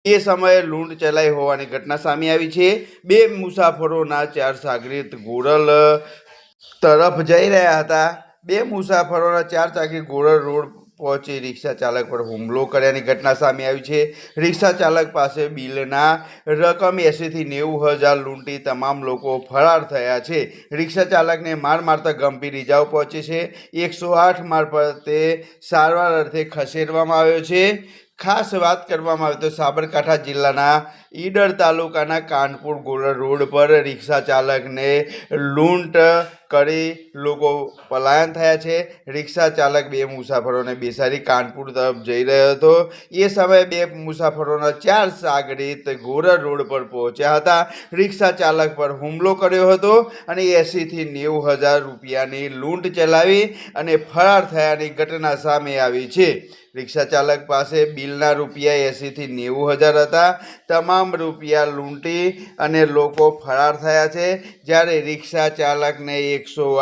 એ સમયે લૂંટ ચલાઈ હોવાની ઘટના સામે આવી છે। બે મુસાફરોના 4 સાગરીત ગોરલ તરફ જઈ રહ્યા હતા। બે મુસાફરોના 4 ચાકી ગોરલ રોડ પહોંચી રિક્ષા ચાલક પર હુમલો કર્યાની ઘટના સામે આવી છે। રિક્ષા ચાલક પાસે બિલના રકમ 80 થી 90 હજાર લૂંટી તમામ લોકો ફરાર થયા છે। રિક્ષા ચાલકને માર મારતા ગંભીર ઇજાઓ પહોંચી છે। 108 મારફતે સારવાર અર્થે ખસેડવામાં આવ્યો છે। ખાસ વાત કરવામાં આવે તો સાબરકાંઠા જિલ્લાના ઈડર તાલુકાના કાનપુર ગોરલ રોડ પર રિક્ષા ચાલકને લૂંટ કરી લોકો પલાયન થયા છે। રિક્ષા ચાલક બે મુસાફરોને બેસાડી કાનપુર તરફ જઈ રહ્યો હતો। એ સમયે બે મુસાફરોના 4 સાગરીત ગોરલ રોડ પર પહોંચ્યા હતા। રિક્ષા ચાલક પર હુમલો કર્યો હતો અને 80 થી 90 હજાર રૂપિયાની લૂંટ ચલાવી અને ફરાર થયાની ઘટના સામે આવી છે। રિક્ષા ચાલક પાસે બિલના રૂપિયા 80 થી 90 હજાર હતા। તમામ રૂપિયા લૂંટી અને લોકો ફરાર થયા છે। જ્યારે રિક્ષા ચાલકને 108